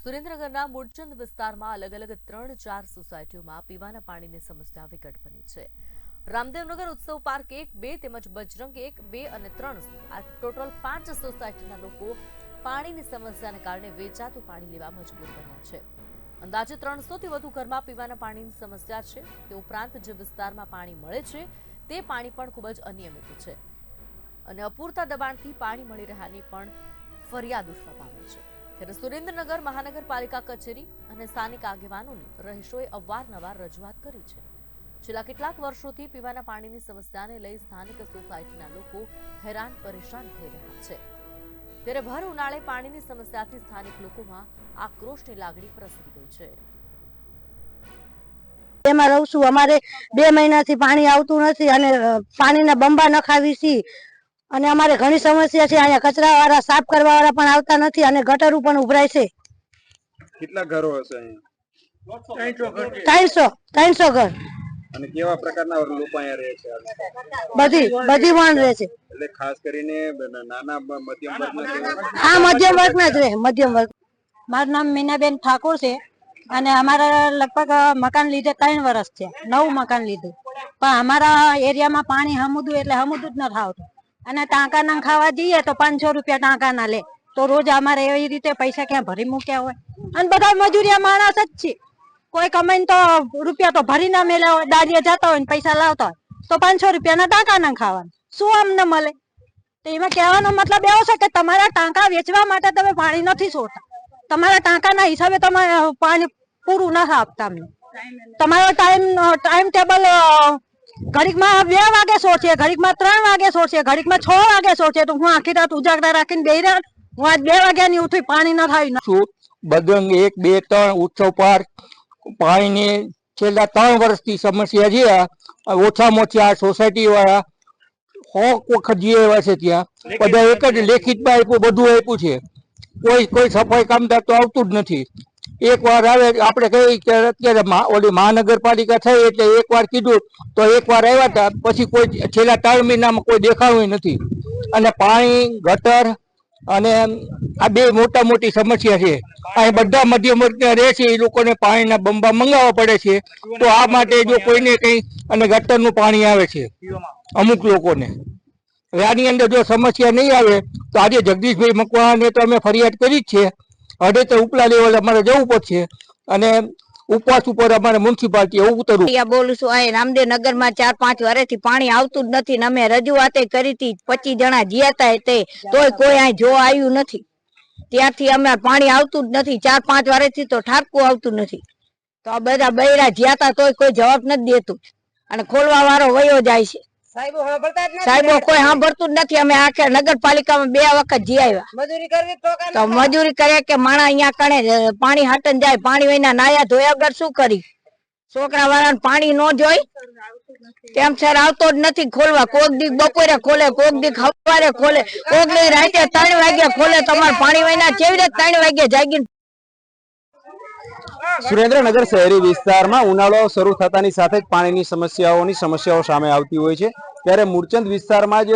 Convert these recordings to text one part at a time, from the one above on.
સુરેન્દ્રનગરના મૂળચંદ વિસ્તારમાં અલગ અલગ 3-4 સોસાયટીઓમાં પીવાના પાણીની સમસ્યા વિકટ બની છે। રામદેવનગર ઉત્સવ પાર્ક 1, 2 તેમજ બજરંગ 1, 2 અને 3 આ ટોટલ 5 સોસાયટીના લોકો પાણીની સમસ્યાને કારણે વેચાતું પાણી લેવા મજબૂર બન્યા છે। અંદાજે 300થી વધુ ઘરમાં પીવાના પાણીની સમસ્યા છે। તે ઉપરાંત જે વિસ્તારમાં પાણી મળે છે તે પાણી પણ ખૂબ જ અનિયમિત છે અને અપૂરતા દબાણથી પાણી મળી રહ્યાની પણ ફરિયાદ ઉઠવા પામી છે। ત્યારે સુરેન્દ્રનગર મહાનગરપાલિકા કચેરી અને સ્થાનિક આગેવાનોને રહીશોએ અવારનવાર રજૂઆત કરી છે। છેલ્લા કેટલાક વર્ષોથી પીવાના પાણીની સમસ્યાને લઈ સ્થાનિક સોસાયટીના લોકો હેરાન પરેશાન થઈ રહ્યા છે। ત્યારે ભર ઉનાળે પાણીની સમસ્યાથી સ્થાનિક લોકોમાં આક્રોશની લાગણી પ્રસરી ગઈ છે। એમાં રહું છું, અમારે 2 મહિનાથી પાણી આવતું નથી અને પાણીના બંબા નખાવી છે અને અમારે ઘણી સમસ્યા છે। અહીંયા કચરાવાળા સાફ કરવાવાળા પણ આવતા નથી અને ગટરો પણ ઉભરાય છે। કેટલા ઘરો હશે અહીંયા? 300 ઘર। અને કેવા પ્રકારના લોકો અહીંયા રહે છે? બધી પણ રહે છે। એટલે ખાસ કરીને નાના મધ્યમ વર્ગના? હા, મધ્યમ વર્ગના જ રહે, મધ્યમ વર્ગ। મારું નામ મીનાબેન ઠાકોર છે અને અમારા લગભગ મકાન લીધે 3 વર્ષ છે, નવું મકાન લીધું, પણ અમારા એરિયામાં પાણી હમુદું એટલે હમુદું જ ન થાવતું અને ટાંકા ના ખાવા જઈએ તો 500 રૂપિયા ટાંકા ના લે, તો રોજ અમારે એવી રીતે પૈસા ક્યાં ભરી મૂક્યા હોય અને બધા મજૂરિયા માણસ જ છે। કોઈ કમાઈને તો રૂપિયા તો ભરી ના મેળ્યા હોય, દાડિયા જતા હોય ને પૈસા લાવતા હોય તો 500 રૂપિયાના ટાંકા ના ખાવાનું શું અમને મળે? તો એમાં કહેવાનો મતલબ એવો છે કે તમારા ટાંકા વેચવા માટે તમે પાણી નથી છોડતા, તમારા ટાંકાના હિસાબે તમે પાણી પૂરું નથી આપતા અમને। તમારો ટાઈમ ટેબલ ઘડીકમાં 2 વાગે છોડશે, ઘડીકમાં 3 વાગે છોડશે, ઘડીકમાં 6 વાગે છોડશે, તો હું આખી રાત ઉજાગરા રાખીને બેહી રહ્યા, હું આજ 2 વાગ્યાની ઉઠી પાણી ન થાય। બજરંગ 1, 2, 3 ઉત્સવ પાર્ક પાણીની છેલ્લા 3 વર્ષથી સમસ્યા છે। ઓછામાં ઓછી આ સોસાયટી વાળા 100 વખત જે એવા છે ત્યાં બધા એક જ લેખિતમાં આપ્યું, બધું આપ્યું છે, કોઈ સફાઈ કામદાર તો આવતું જ નથી। એક વાર આવે, આપણે કહીએ કે અત્યારે ઓલી મહાનગરપાલિકા થઈ એટલે એક વાર કીધું તો એક વાર આવ્યા હતા, પછી કોઈ છેલ્લા 3 મહિનામાં કોઈ દેખાયું નથી। અને પાણી, ગટર અને આ 2 મોટી સમસ્યા છે। અહીં બધા મધ્યમ વર્ગના રહે છે, એ લોકોને પાણીના બંબા મંગાવવા પડે છે, તો આ માટે જો કોઈને કંઈ અને ગટરનું પાણી આવે છે અમુક લોકોને, આની અંદર જો સમસ્યા નહીં આવે તો આજે જગદીશભાઈ મકવાણાને તો અમે ફરિયાદ કરી જ છે, હવે તો ઉપલા લેવલે અમારે જવું પડશે અને ઉપવાસ ઉપર અમારે મ્યુનિસિપાલિટી ઉતરવું। બોલું છું, આ રામદેવનગર માં 4-5 વર્ષથી પાણી આવતું જ નથી ને અમે રજૂઆતે કરી હતી, 25 જણા ગયા હતા તે તોય કોઈ અહીં જોવા આવ્યું નથી। ત્યારથી અમે પાણી આવતું જ નથી, 4-5 વર્ષથી તો ઠારકું આવતું નથી, તો આ બધા બૈરા જ્યાં હતા તોય કોઈ જવાબ નથી દેતું અને ખોલવા વાળો વયો જાય છે। સાહેબો કોઈ સાંભળતું જ નથી। અમે આખે નગરપાલિકામાં 2 વખત જી આવ્યા, તો મજૂરી કરે કે માણા અહીંયા કણે પાણી હાટન જાય, પાણી વિના નાયા ધોયા વગર શું કરી? છોકરા વાળાને પાણી ન જોઈ તેમ સર આવતો જ નથી ખોલવા। કોક દી બપોરે ખોલે, કોક દી સવારે ખોલે, કોક દી રાતે 3 વાગે ખોલે। તમારે પાણી વિના કેવી રીતે 3 વાગે જાગીને? સુરેન્દ્રનગર શહેરી વિસ્તારમાં ઉનાળો શરૂ થતાની સાથે જ પાણીની સમસ્યાઓ સામે આવતી હોય છે। ત્યારે મૂળચંદ વિસ્તારમાં જ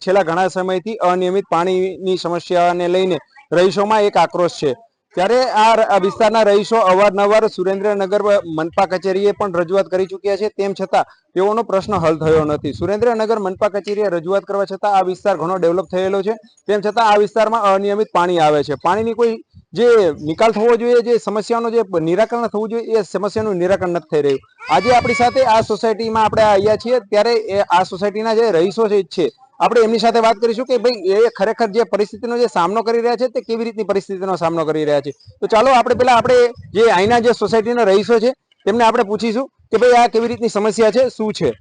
છેલ્લા ઘણા સમયથી અનિયમિત પાણીની સમસ્યાને લઈને રહીશોમાં એક આક્રોશ છે। ત્યારે આ વિસ્તારના રહીશો અવારનવાર સુરેન્દ્રનગર મનપા કચેરીએ પણ રજૂઆત કરી ચૂક્યા છે, તેમ છતાં તેઓનો પ્રશ્ન હલ થયો નથી। સુરેન્દ્રનગર મનપા કચેરીએ રજૂઆત કરવા છતાં આ વિસ્તાર ઘણો ડેવલપ થયેલો છે, તેમ છતાં આ વિસ્તારમાં અનિયમિત પાણી આવે છે। પાણીની કોઈ જે નિકાલ થવો જોઈએ, જે સમસ્યાનો જે નિરાકરણ થવું જોઈએ, એ સમસ્યાનું નિરાકરણ નથી થઈ રહ્યું। આજે આપણી સાથે આ સોસાયટીમાં આપણે આવ્યા છીએ, ત્યારે આ સોસાયટીના જે રહીશો છે આપણે એમની સાથે વાત કરીશું કે ભાઈ એ ખરેખર જે પરિસ્થિતિનો જે સામનો કરી રહ્યા છે તે કેવી રીતની પરિસ્થિતિનો સામનો કરી રહ્યા છે। તો ચાલો આપણે જે અહીંના જે સોસાયટીના રહીશો છે તેમને આપણે પૂછીશું કે ભાઈ આ કેવી રીતની સમસ્યા છે, શું છે।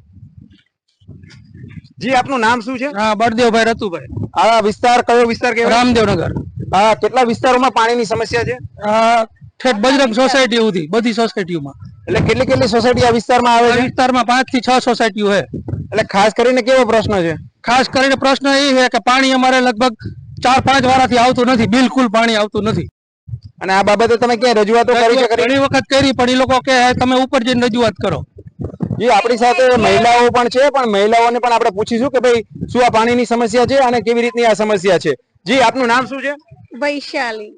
જી, આપનું નામ શું છે? બળદેવભાઈ રતુભાઈ। આ વિસ્તાર કયો વિસ્તાર કહેવાય? રામદેવનગર। કેટલા વિસ્તારોમાં પાણીની સમસ્યા છે? ઠેઠ બજરંગ સોસાયટી સુધી, બધી સોસાયટીઓમાં। એટલે કેટલી સોસાયટી આ વિસ્તારમાં આવે છે? વિસ્તારમાં 5 થી 6 સોસાયટીઓ છે। એટલે ખાસ કરીને કેવો પ્રશ્ન છે? ખાસ કરીને પ્રશ્ન એ છે કે પાણી અમારે લગભગ 4-5 વર્ષથી આવતું નથી, બિલકુલ પાણી આવતું નથી। અને આ બાબતે તમે ક્યાં રજૂઆતો કરી છે? ઘણી વખત કરી, પણ એ લોકો કે તમે ઉપર જઈને રજૂઆત કરો। જી, આપણી સાથે મહિલાઓ પણ છે, પણ મહિલાઓને પણ આપણે પૂછીશું કે ભાઈ શું આ પાણીની સમસ્યા છે અને કેવી રીતની આ સમસ્યા છે। જી, આપનું નામ શું છે? વૈશાલી।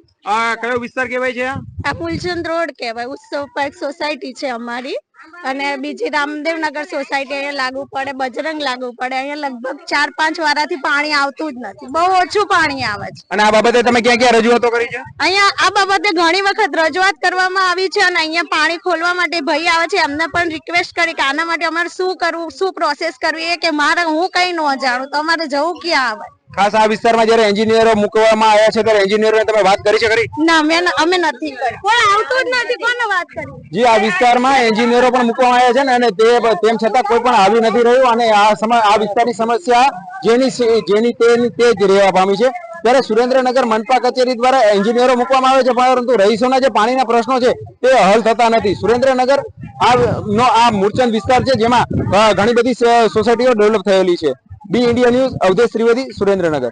કયો વિસ્તાર કહેવાય છે? આ ફૂલચંદ રોડ કહેવાય. ઉત્સવ પાર્ક સોસાયટી છે અમારી, અને બીજી રામદેવનગર સોસાયટી અહીંયા લાગુ પડે, બજરંગ લાગુ પડે. અહીંયા લગભગ 4-5 વારાથી પાણી આવતું જ નથી, બહુ ઓછું પાણી આવે છે. અને આ બાબતે તમે ક્યાં ક્યાં રજૂઆતો કરી છે? અહીંયા આ બાબતે ઘણી વખત રજૂઆત કરવામાં આવી છે, અને અહીંયા પાણી ખોલવા માટે ભાઈ આવે છે, એમને પણ રિક્વેસ્ટ કરી કે આના માટે અમારે શું કરવું, શું પ્રોસેસ કરવી, એ કે મારે હું કઈ ન જાણું તો અમારે જવું ક્યાં આવે. ખાસ આ વિસ્તારમાં જ્યારે એન્જિનિયરો મૂકવામાં આવ્યા છે ત્યારે એન્જિનિયરોને તમે વાત કરી છે ખરી? ના, અમે નથી કરી, કોઈ આવતું જ નથી, કોને વાત કરી. જી, આ વિસ્તારમાં એન્જિનિયરો પણ મૂકવામાં આવ્યા છે ને, અને તેમ છતાં કોઈ પણ આવી નથી રહ્યું, અને આ વિસ્તારની સમસ્યા જેની તે જ રહેવા પામી છે. ત્યારે સુરેન્દ્રનગર મનપા કચેરી દ્વારા એન્જિનિયરો મૂકવામાં આવે છે, પરંતુ રહીશોના જે પાણીના પ્રશ્નો છે તે હલ થતા નથી. સુરેન્દ્રનગર આ મૂળચંદ વિસ્તાર છે, જેમાં ઘણી બધી સોસાયટીઓ ડેવલપ થયેલી છે. બી ઇન્ડિયા ન્યૂઝ, અવધેશ ત્રિવેદી, સુરેન્દ્રનગર.